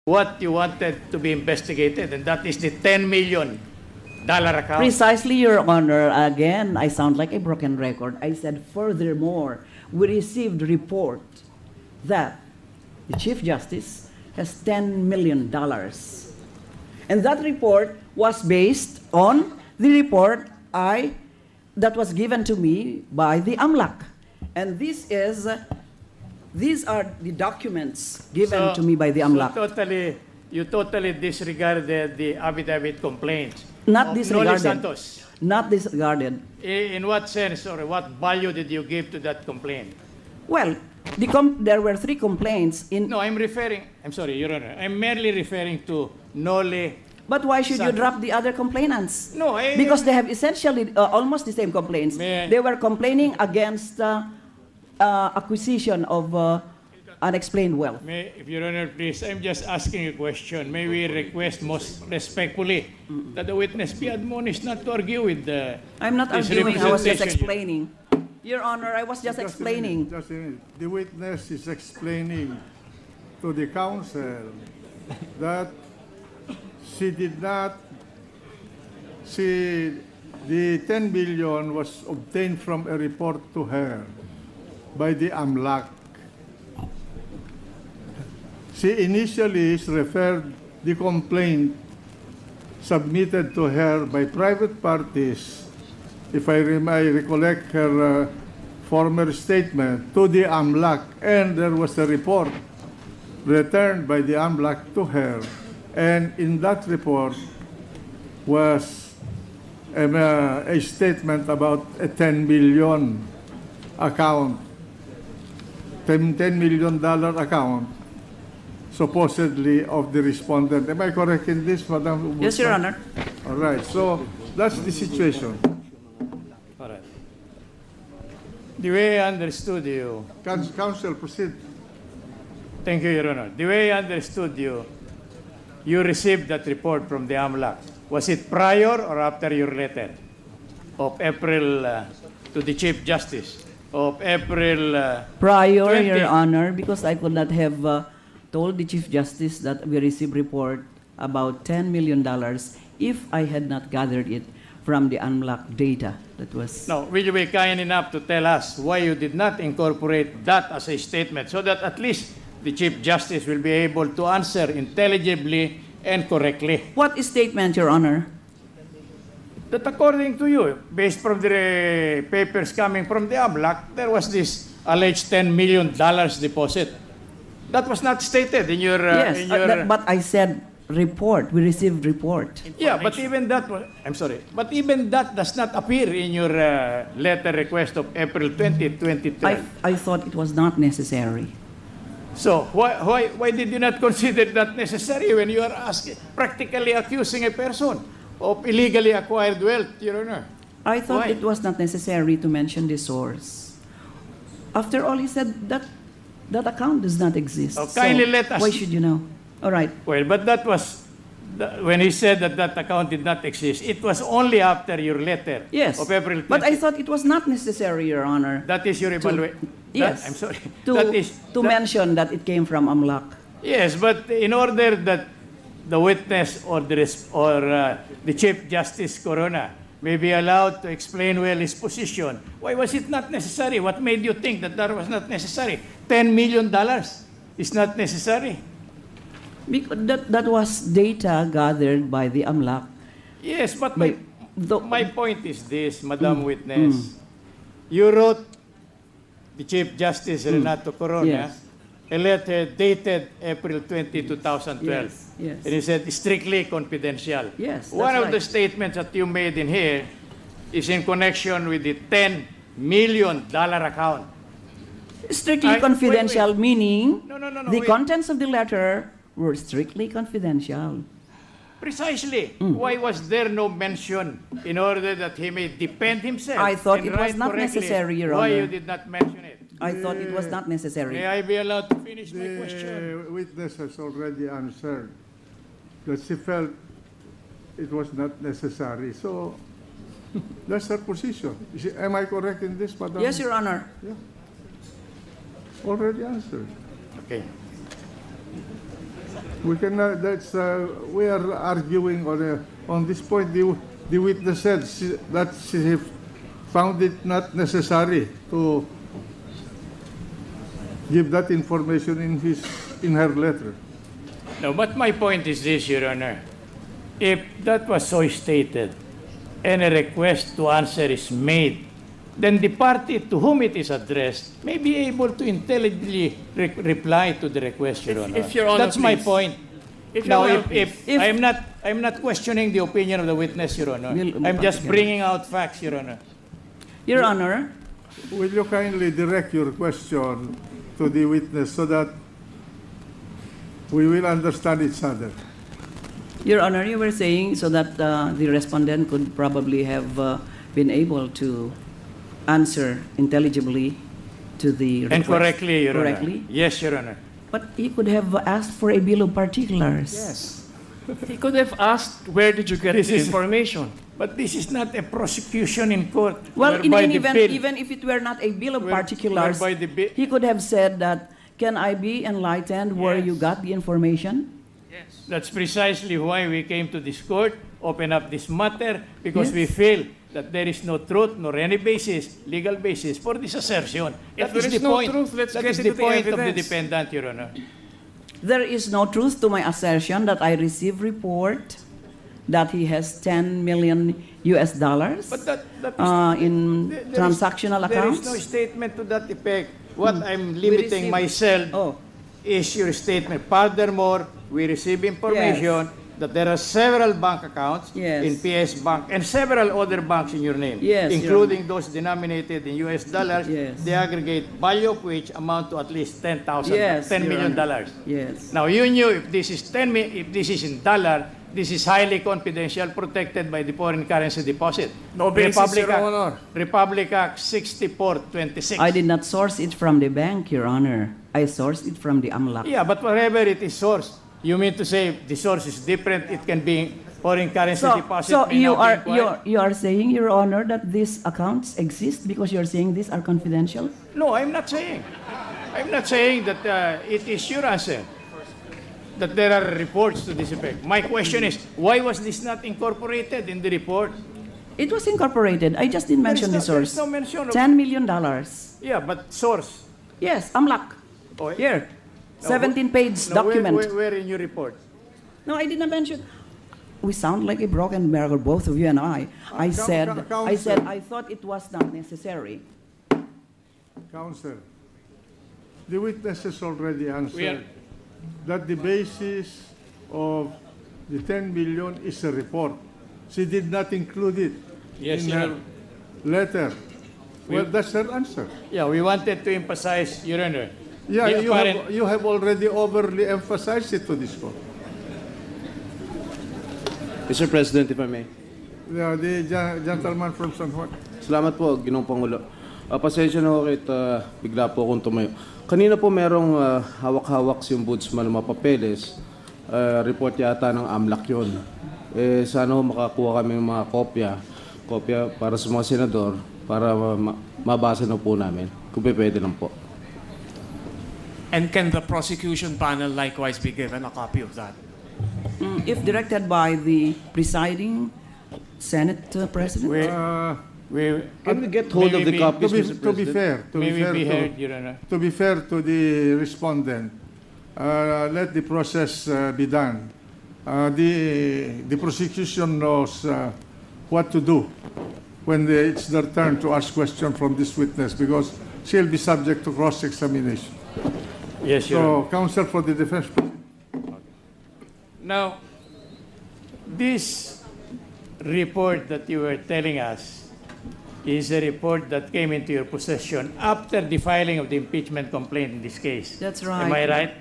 what you wanted to be investigated, and that is the $10 million account. Precisely, Your Honor. Again, I sound like a broken record. I said, furthermore, we received report that the Chief Justice has $10 million. And that report was based on the report that was given to me by the AMLAC. And these are the documents given to me by the AMLAC. So you totally disregarded the affidavit complaints. Not disregarded. Noli Santos. Not disregarded. In what sense or what value did you give to that complaint? Well, there were 3 complaints in... No, I'm sorry, Your Honor. I'm merely referring to Noli. But why should you drop the other complainants? No, because they have essentially almost the same complaints. They were complaining against acquisition of unexplained wealth. If Your Honor, please, I'm just asking a question. May we request most respectfully that the witness be admonished not to argue with the... I'm not arguing, I was just explaining. Your Honor, I was just explaining. Just a minute. The witness is explaining to the counsel that she did not see the 10 billion was obtained from a report to her by the AMLAC. She initially referred the complaint submitted to her by private parties, if I recollect her former statement, to the AMLAC, and there was a report returned by the AMLAC to her, and in that report was a statement about a 10 million account, $10 million account, supposedly of the respondent. Am I correct in this, Madam Ombudsman? Yes, Your Honor. All right, so that's the situation. All right. The way I understood you... Counsel, proceed. Thank you, Your Honor. The way I understood you, you received that report from the AMLAC. Was it prior or after your letter of April to the Chief Justice of April Prior, 20? Your Honor, because I could not have told the Chief Justice that we received report about $10 million if I had not gathered it from the AMLAC data that was... No, will you be kind enough to tell us why you did not incorporate that as a statement so that at least the Chief Justice will be able to answer intelligibly and correctly? What statement, Your Honor? That according to you, based from the papers coming from the AMLAC, there was this alleged $10 million deposit. That was not stated in your... Yes, but I said report. We received report. Yeah, but even that was... I'm sorry. But even that does not appear in your letter request of April 20, 2012. I thought it was not necessary. So, why did you not consider that necessary when you are practically accusing a person of illegally acquired wealth, Your Honor? I thought it was not necessary to mention the source. After all, he said that that account does not exist. Oh, kindly let us... Why should you know? All right. Well, but that was... when he said that that account did not exist, it was only after your letter of April 20. But I thought it was not necessary, Your Honor. That is your evaluation? Yes. I'm sorry. To mention that it came from AMLAC. Yes, but in order that the witness or the Chief Justice Corona may be allowed to explain well his position, why was it not necessary? What made you think that that was not necessary? $10 million is not necessary. Because that was data gathered by the AMLAC. Yes, but my point is this, Madam Witness. You wrote the Chief Justice Renato Corona a letter dated April 20, 2012. Yes. And he said strictly confidential. Yes, One of the statements that you made in here is in connection with the $10 million account. Strictly confidential, meaning No, the contents of the letter were strictly confidential. Precisely. Why was there no mention in order that he may defend himself? I thought it was not necessary, Your Honor. Why you did not mention it? I thought it was not necessary. May I be allowed to finish my question? The witness has already answered that she felt it was not necessary. So that's her position. Am I correct in this, Madam? Yes, Your Honor. Yeah. Already answered. Okay. We can. We are arguing on this point. The witness said that she found it not necessary to give that information in her letter. No, but my point is this, Your Honor. If that was so stated and a request to answer is made, then the party to whom it is addressed may be able to intelligently reply to the request, Your Honor. If Your Honor, That's my please. point. If Now, Your Honor, if please. I'm not questioning the opinion of the witness, Your Honor. Will- I'm just bringing out facts, Your Honor. Your Honor, Will you kindly direct your question to the witness so that we will understand each other? Your Honor, you were saying so that the respondent could probably have been able to answer intelligibly to the request. And correctly, Your Correctly? Honor. Yes, Your Honor. But he could have asked for a bill of particulars. Yes. He could have asked, where did you get This the is- information? But this is not a prosecution in court. Well, in whereby any the event, bill- even if it were not a bill of where- particulars, whereby the bill- he could have said that, can I be enlightened where Yes. you got the information? That's precisely why we came to this court, open up this matter, because Yes. we feel that there is no truth nor any basis, legal basis for this assertion. If That is there is the no point. truth, let's That get is into the the point of the evidence. defendant, Your Honor. There is no truth to my assertion that I received report that he has 10 million US dollars But that is, in there is- transactional there is accounts. no statement to that effect. What I'm limiting received- myself Oh, is your statement. Furthermore, we receive information that there are several bank accounts Yes. in PS Bank and several other banks in your name, Yes, Your including those denominated in US dollars, Yes. the aggregate value of which amount to at least Yes, $10 Your million Honor. dollars. yes. Now you knew if this is if this is in dollar, this is highly confidential, protected by the foreign currency deposit. No basis, Republic Your Act- Honor. Republic Act 6426. I did not source it from the bank, Your Honor. I sourced it from the AMLAC. Yeah, but wherever it is sourced, you mean to say the source is different? It can be foreign currency deposit. So may you not be are inquired. you are saying, Your Honor, that these accounts exist because you're saying these are confidential? No, I'm not saying. I'm not saying that it is your answer. That there are reports to this effect. My question is, why was this not incorporated in the report? It was incorporated. I just didn't mention the There is source. no mention of. $10 million. Yeah, but source. Yes, AMLAC. Oh, Here, No, 17-page No, document. where in your report? No, I did not mention. We sound like a broken record, both of you and I. I said, I thought it was not necessary. Counsel, the witness has already We are- answered that the basis of the 10 million is a report. She did not include it Yes, in Your her Honor. letter. Well, that's her answer. Yeah, we wanted to emphasize, Your Honor. Yeah, the apparent- you have already overly emphasized it to this court. Mr. President, if I may. The gentleman from San Juan. Salamat po, Ginoong Pangulo. Pasensya na ho kahit bigla po akong tumayo. Kanina po merong hawak-hawak si Ombudsman ng mga papeles. Report yata ng AMLAC yun. Sana ho makakuha kami ng mga kopya para sa mga senador para mabasa na po namin. Kung pwede lang po. And can the prosecution panel likewise be given a copy of that? If directed by the presiding Senate President. Can we get hold of the copies, Mr. To be President? fair, May we be heard, Your Honor? to be fair to the respondent, let the process be done. The prosecution knows what to do when it's their turn to ask questions from this witness because she'll be subject to cross-examination. Yes, Your Honor. So, counsel for the defense. Now, this report that you were telling us is a report that came into your possession after the filing of the impeachment complaint in this case. That's right. Am I right?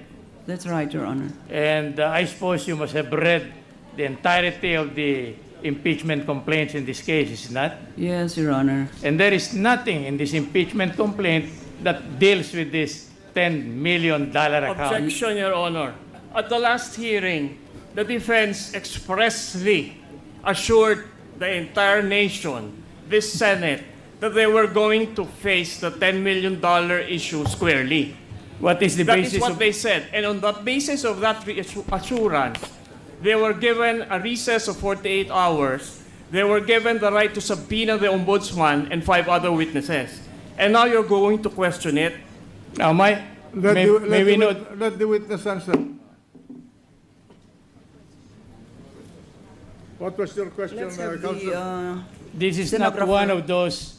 That's right, Your Honor. And I suppose you must have read the entirety of the impeachment complaints in this case, is it not? Yes, Your Honor. And there is nothing in this impeachment complaint that deals with this $10 million account. Objection, Your Honor. At the last hearing, the defense expressly assured the entire nation, this Senate, that they were going to face the $10 million issue squarely. What is the That basis is what of... they said. And on the basis of that assurance, they were given a recess of 48 hours. They were given the right to subpoena the ombudsman and 5 other witnesses. And now you're going to question it. Now, Let the witness answer. What was your question, Let's have Counsel? this is not Stenographer. one of those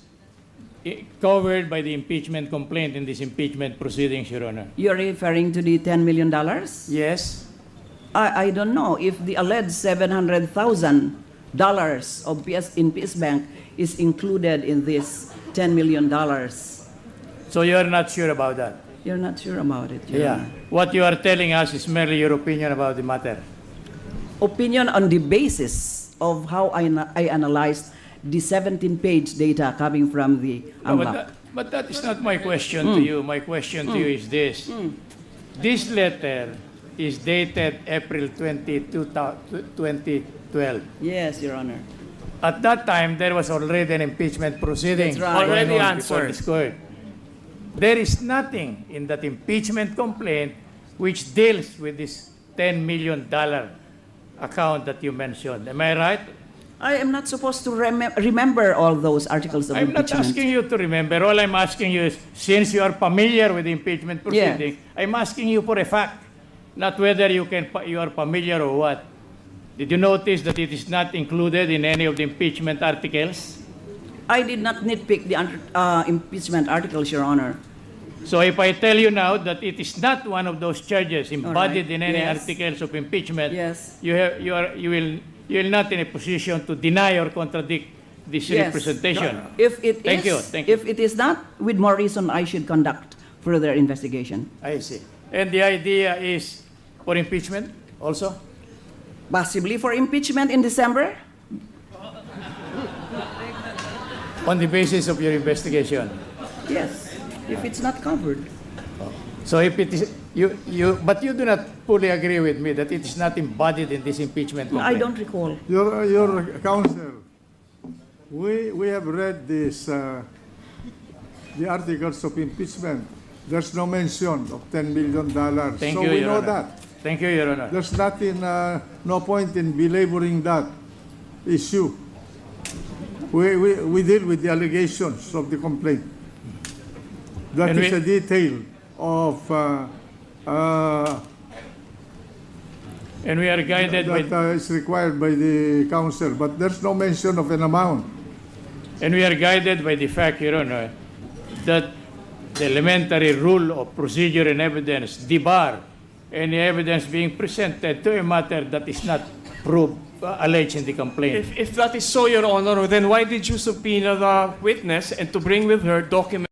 covered by the impeachment complaint in this impeachment proceedings, Your Honor. You're referring to the $10 million? Yes. I don't know if the alleged $700,000 of in PS Bank is included in this $10 million. So you're not sure about that? You're not sure about it, Your Honor. What you are telling us is merely your opinion about the matter. Opinion on the basis of how I analyzed the 17-page data coming from the No, AMLAC. but that is not my question to you. My question to you is this. This letter is dated April 20, 2012. Yes, Your Honor. At that time, there was already an impeachment proceeding. That's right. Already going on before answered. this court. There is nothing in that impeachment complaint which deals with this $10 million account that you mentioned. Am I right? I am not supposed to remember all those articles of I'm not impeachment. asking you to remember. All I'm asking you is, since you are familiar with the impeachment proceeding, I'm asking you for a fact, not whether you are familiar or what. Did you notice that it is not included in any of the impeachment articles? I did not nitpick the impeachment articles, Your Honor. So if I tell you now that it is not one of those charges embodied right. in any Yes. articles of impeachment, Yes. you will not in a position to deny or contradict this Yes. representation. If it Thank is, you, thank you. if it is not, with more reason, I should conduct further investigation. I see. And the idea is for impeachment also? Possibly for impeachment in December? On the basis of your investigation. Yes, if it's not covered. So if it is, but you do not fully agree with me that it is not embodied in this impeachment complaint. I don't recall. Your counsel, we have read this, the articles of impeachment. There's no mention of $10 million. Thank So you, we Your know Honor. that. Thank you, Your Honor. There's no point in belaboring that issue. We deal with the allegations of the complaint. That And is we- a detail of And we are guided by that is required by the counsel, but there's no mention of an amount. And we are guided by the fact, Your Honor, that the elementary rule of procedure and evidence debar any evidence being presented to a matter that is not proved, alleged in the complaint. If that is so, Your Honor, then why did you subpoena the witness and to bring with her documents